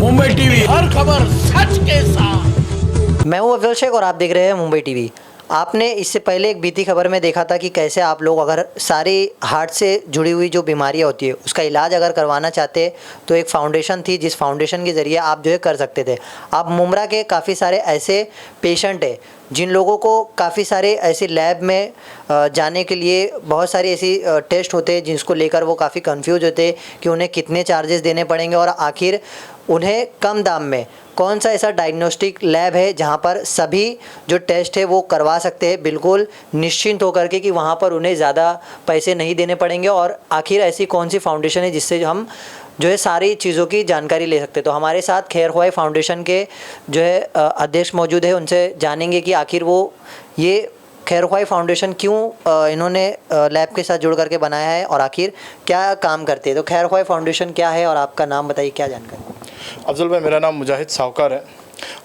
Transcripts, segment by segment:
Mumbai TV, हर खबर सच के साथ। मैं हूं अफजल शेख और आप देख रहे हैं मुंबई टीवी। आपने इससे पहले एक बीती खबर में देखा था कि कैसे आप लोग अगर सारी हार्ट से जुड़ी हुई जो बीमारियां होती है उसका इलाज अगर करवाना चाहते तो एक फाउंडेशन थी, जिस फाउंडेशन के ज़रिए आप जो है कर सकते थे। आप मुमरा के काफ़ी सारे ऐसे पेशेंट हैं जिन लोगों को काफ़ी सारे ऐसे लैब में जाने के लिए बहुत सारे ऐसी टेस्ट होते हैं जिसको लेकर वो काफ़ी कंफ्यूज होते हैं कि उन्हें कितने चार्जेस देने पड़ेंगे और आखिर उन्हें कम दाम में कौन सा ऐसा डायग्नोस्टिक लैब है जहां पर सभी जो टेस्ट है वो करवा सकते हैं बिल्कुल निश्चिंत होकर के कि वहां पर उन्हें ज़्यादा पैसे नहीं देने पड़ेंगे। और आखिर ऐसी कौन सी फाउंडेशन है जिससे हम जो है सारी चीज़ों की जानकारी ले सकते हैं। तो हमारे साथ खैर ख्वाही फाउंडेशन के जो है अध्यक्ष मौजूद है, उनसे जानेंगे कि आखिर वो ये खैर ख्वाही फाउंडेशन क्यों इन्होंने लैब के साथ जुड़ करके बनाया है और आखिर क्या काम करते हैं। तो खैर ख्वाही फाउंडेशन क्या है और आपका नाम बताइए, क्या जानकारी। अफजल भाई, मेरा नाम मुजाहिद सावकार है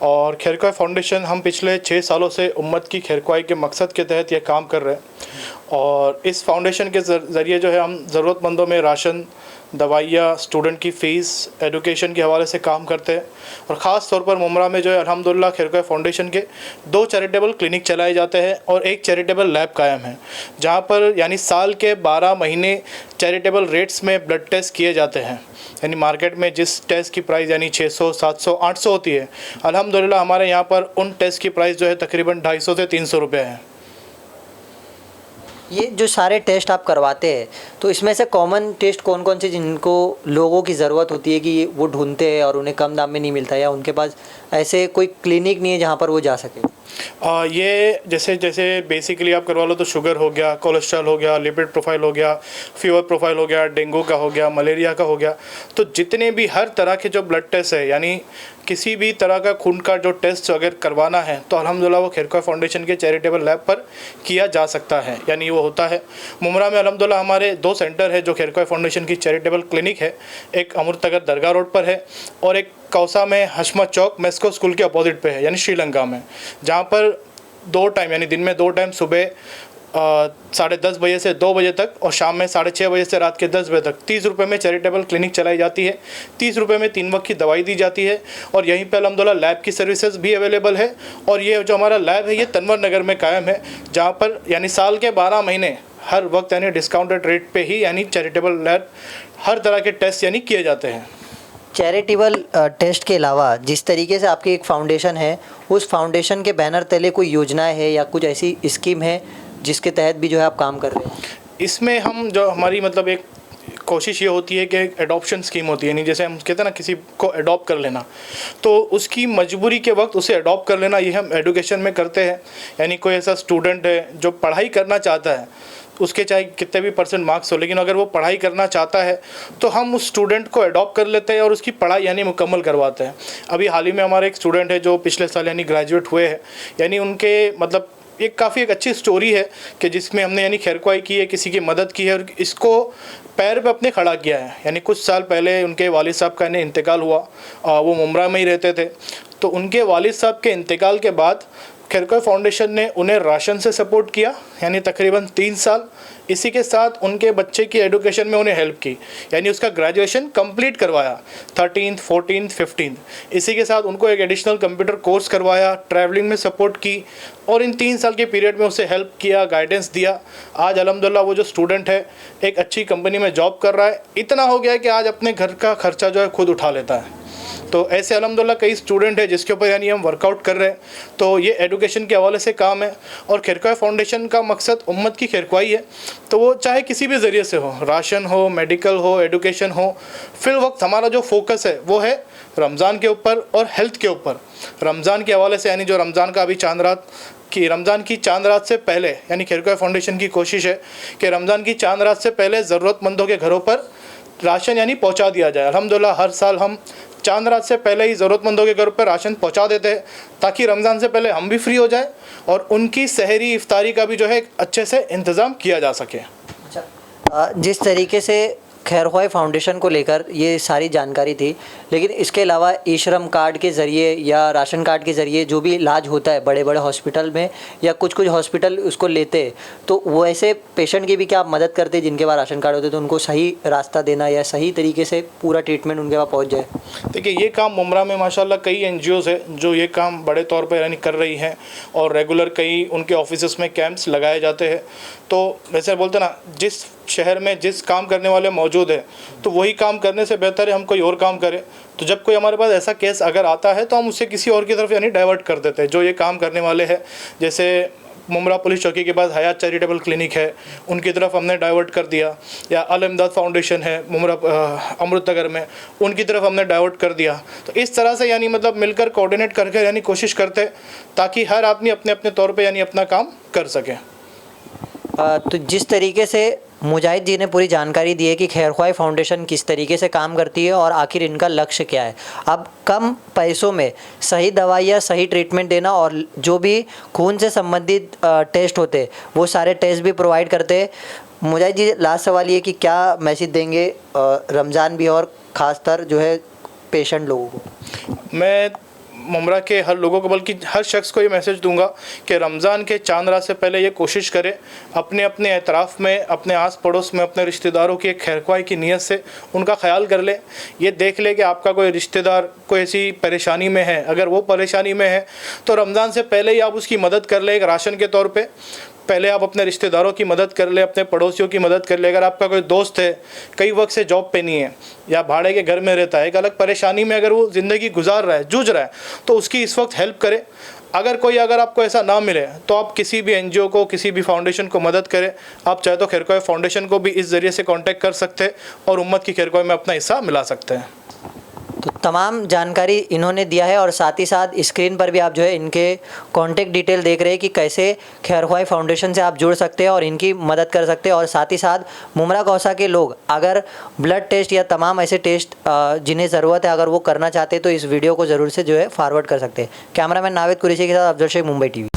और खैर ख्वाही फाउंडेशन हम पिछले 6 सालों से उम्मत की खैर ख्वाही के मकसद के तहत ये काम कर रहे हैं। और इस फाउंडेशन के ज़रिए जो है हम ज़रूरतमंदों में राशन, दवाइयाँ, स्टूडेंट की फ़ीस, एजुकेशन के हवाले से काम करते हैं। और ख़ास तौर पर मुमरा में जो है अल्हम्दुलिल्लाह खैर ख्वाही फाउंडेशन के 2 चैरिटेबल क्लिनिक चलाए जाते हैं और 1 चैरिटेबल लैब कायम है, जहाँ पर यानी साल के 12 महीने चैरिटेबल रेट्स में ब्लड टेस्ट किए जाते हैं। यानी मार्केट में जिस टेस्ट की प्राइस यानी 600, 700, 800 होती है, अल्हम्दुलिल्लाह हमारे यहाँ पर उन टेस्ट की प्राइस जो है तकरीबन 250 से 300 रुपये है। ये जो सारे टेस्ट आप करवाते हैं तो इसमें से कॉमन टेस्ट कौन कौन से जिनको लोगों की ज़रूरत होती है कि वो ढूंढते हैं और उन्हें कम दाम में नहीं मिलता, या उनके पास ऐसे कोई क्लिनिक नहीं है जहाँ पर वो जा सके। ये जैसे बेसिकली आप करवा लो तो शुगर हो गया, कोलेस्ट्रॉल हो गया, लिपिड प्रोफाइल हो गया, फीवर प्रोफाइल हो गया, डेंगू का हो गया, मलेरिया का हो गया। तो जितने भी हर तरह के जो ब्लड टेस्ट है, यानी किसी भी तरह का खून का जो टेस्ट अगर करवाना है तो अल्हम्दुलिल्लाह वो खैर ख्वाही फाउंडेशन के चैरिटेबल लैब पर किया जा सकता है, यानी वो होता है। मुमरा में अल्हम्दुलिल्लाह हमारे 2 सेंटर है जो खैर ख्वाही फाउंडेशन की चैरिटेबल क्लिनिक है। एक अमृतनगर दरगाह रोड पर है और एक कौसा में हशमत चौक मेस्को स्कूल के अपोजिट पे है, यानी श्रीलंका में, जहाँ पर 2 टाइम यानी दिन में 2 टाइम सुबह 10:30 बजे से 2 बजे तक और शाम में 6:30 बजे से रात के 10 बजे तक 30 रुपये में चैरिटेबल क्लिनिक चलाई जाती है। 30 रुपये में 3 वक्त की दवाई दी जाती है और यहीं पर अल्हम्दुलिल्लाह लैब की सर्विसेज भी अवेलेबल है। और ये जो हमारा लैब है ये तनवर नगर में कायम है, जहाँ पर यानी साल के 12 महीने हर वक्त यानी डिस्काउंटेड रेट पे ही यानी चैरिटेबल लैब हर तरह के टेस्ट यानी किए जाते हैं। चैरिटेबल टेस्ट के अलावा जिस तरीके से आपकी एक फाउंडेशन है, उस फाउंडेशन के बैनर तले कोई योजनाएं है या कुछ ऐसी स्कीम है जिसके तहत भी जो है आप काम कर रहे हैं। इसमें हम जो हमारी मतलब एक कोशिश ये होती है कि एक एडॉप्शन स्कीम होती है, नहीं जैसे हम कहते हैं ना किसी को एडॉप्ट कर लेना, तो उसकी मजबूरी के वक्त उसे एडॉप्ट कर लेना, ये हम एजुकेशन में करते हैं। यानी कोई ऐसा स्टूडेंट है जो पढ़ाई करना चाहता है, उसके चाहे कितने भी % मार्क्स हो, लेकिन अगर वो पढ़ाई करना चाहता है तो हम उस स्टूडेंट को अडॉप्ट कर लेते हैं और उसकी पढ़ाई यानी मुकम्मल करवाते हैं। अभी हाल ही में हमारे एक स्टूडेंट है जो पिछले साल यानी ग्रेजुएट हुए हैं, यानी उनके मतलब काफ़ी एक अच्छी स्टोरी है कि जिसमें हमने यानी खैर ख्वाही की है, किसी की मदद की है और इसको पैर पे अपने खड़ा किया है। यानी कुछ साल पहले उनके वालिद साहब का इन्हें इंतकाल हुआ, वो मुमरा में ही रहते थे, तो उनके वालिद साहब के इंतकाल के बाद खैर ख्वाही फाउंडेशन ने उन्हें राशन से सपोर्ट किया, यानी तकरीबन 3 साल। इसी के साथ उनके बच्चे की एजुकेशन में उन्हें हेल्प की, यानी उसका ग्रेजुएशन कंप्लीट करवाया 13th, 14th, 15th। इसी के साथ उनको एक एडिशनल कंप्यूटर कोर्स करवाया, ट्रैवलिंग में सपोर्ट की और इन 3 साल के पीरियड में उसे हेल्प किया, गाइडेंस दिया। आज अल्हम्दुलिल्लाह वो जो स्टूडेंट है एक अच्छी कंपनी में जॉब कर रहा है, इतना हो गया है कि आज अपने घर का खर्चा जो है खुद उठा लेता है। तो ऐसे अल्हम्दुलिल्लाह कई स्टूडेंट है जिसके ऊपर यानी हम वर्कआउट कर रहे हैं। तो ये एजुकेशन के हवाले से काम है और खैर ख्वाही फाउंडेशन का मकसद उम्मत की खैर ख्वाही है, तो वो चाहे किसी भी ज़रिए से हो, राशन हो, मेडिकल हो, एजुकेशन हो। फिल वक्त हमारा जो फोकस है वो है रमज़ान के ऊपर और हेल्थ के ऊपर। रमज़ान के हवाले से यानी जो रमज़ान का अभी रमज़ान की चांद रात से पहले यानी खैर ख्वाही फाउंडेशन की कोशिश है कि रमज़ान की चांद रात से पहले ज़रूरतमंदों के घरों पर राशन यानी पहुंचा दिया जाए। अल्हम्दुलिल्लाह हर साल हम चांद रात से पहले ही ज़रूरतमंदों के घर पर राशन पहुंचा देते हैं ताकि रमज़ान से पहले हम भी फ्री हो जाए और उनकी सहरी इफ्तारी का भी जो है अच्छे से इंतज़ाम किया जा सके। अच्छा, जिस तरीके से खैरख्वाही फाउंडेशन को लेकर ये सारी जानकारी थी, लेकिन इसके अलावा ई श्रम कार्ड के ज़रिए या राशन कार्ड के ज़रिए जो भी इलाज होता है बड़े बड़े हॉस्पिटल में या कुछ कुछ हॉस्पिटल उसको लेते हैं, तो वो ऐसे पेशेंट की भी क्या आप मदद करते हैं जिनके पास राशन कार्ड होते तो उनको सही रास्ता देना या सही तरीके से पूरा ट्रीटमेंट उनके पास पहुँच जाए? देखिए, ये काम मुमरा में माशाल्लाह कई NGOs है जो ये काम बड़े तौर पर यानी कर रही हैं और रेगुलर कई उनके ऑफिस में कैंप्स लगाए जाते हैं। तो वैसे बोलते ना, जिस शहर में जिस काम करने वाले मौजूद है तो वही काम करने से बेहतर है हम कोई और काम करें। तो जब कोई हमारे पास ऐसा केस अगर आता है तो हम उसे किसी और की तरफ यानी डाइवर्ट कर देते हैं जो ये काम करने वाले हैं। जैसे मुमरा पुलिस चौकी के पास हयात चैरिटेबल क्लिनिक है, उनकी तरफ हमने डाइवर्ट कर दिया, या अल इमदाद फाउंडेशन है मुमरा अमृतनगर में, उनकी तरफ हमने डाइवर्ट कर दिया। तो इस तरह से यानी मतलब मिलकर कोऑर्डिनेट करके यानी कोशिश करते ताकि हर आदमी अपने अपने तौर पे यानी अपना काम कर सके। तो जिस तरीके से मुजाहिद जी ने पूरी जानकारी दी है कि खैरख्वाही फाउंडेशन किस तरीके से काम करती है और आखिर इनका लक्ष्य क्या है, अब कम पैसों में सही दवाइयाँ सही ट्रीटमेंट देना और जो भी खून से संबंधित टेस्ट होते हैं वो सारे टेस्ट भी प्रोवाइड करते हैं। मुजाहिद जी, लास्ट सवाल ये कि क्या मैसेज देंगे रमज़ान भी और ख़ासतर जो है पेशेंट लोगों को? मैं मुमरा के हर लोगों को बल्कि हर शख्स को ये मैसेज दूंगा कि रमज़ान के चांद रात से पहले ये कोशिश करें अपने अपने एतराफ़ में, अपने आस पड़ोस में, अपने रिश्तेदारों की एक खैरख्वाही की नीयत से उनका ख्याल कर ले। ये देख ले कि आपका कोई रिश्तेदार कोई ऐसी परेशानी में है, अगर वो परेशानी में है तो रमज़ान से पहले ही आप उसकी मदद कर ले। एक राशन के तौर पर पहले आप अपने रिश्तेदारों की मदद कर ले, अपने पड़ोसियों की मदद कर ले। अगर आपका कोई दोस्त है कई वक्त से जॉब पे नहीं है या भाड़े के घर में रहता है, एक अलग परेशानी में अगर वो ज़िंदगी गुजार रहा है, जूझ रहा है, तो उसकी इस वक्त हेल्प करे। अगर आपको ऐसा ना मिले तो आप किसी भी NGO को, किसी भी फाउंडेशन को मदद करें। आप चाहे तो खैरख्वाही फाउंडेशन को भी इस ज़रिए से कॉन्टेक्ट कर सकते हैं और उम्मत की खैरख्वाही में अपना हिस्सा मिला सकते हैं। तो तमाम जानकारी इन्होंने दिया है और साथ ही साथ स्क्रीन पर भी आप जो है इनके कॉन्टेक्ट डिटेल देख रहे हैं कि कैसे खैरख्वाही फाउंडेशन से आप जुड़ सकते हैं और इनकी मदद कर सकते हैं। और साथ ही साथ मुमरा कौसा के लोग अगर ब्लड टेस्ट या तमाम ऐसे टेस्ट जिन्हें ज़रूरत है अगर वो करना चाहते हैं तो इस वीडियो को ज़रूर से जो है फॉरवर्ड कर सकते हैं। कैमरामैन नावेद कुरैशी के साथ अफजल शेख, मुंबई TV।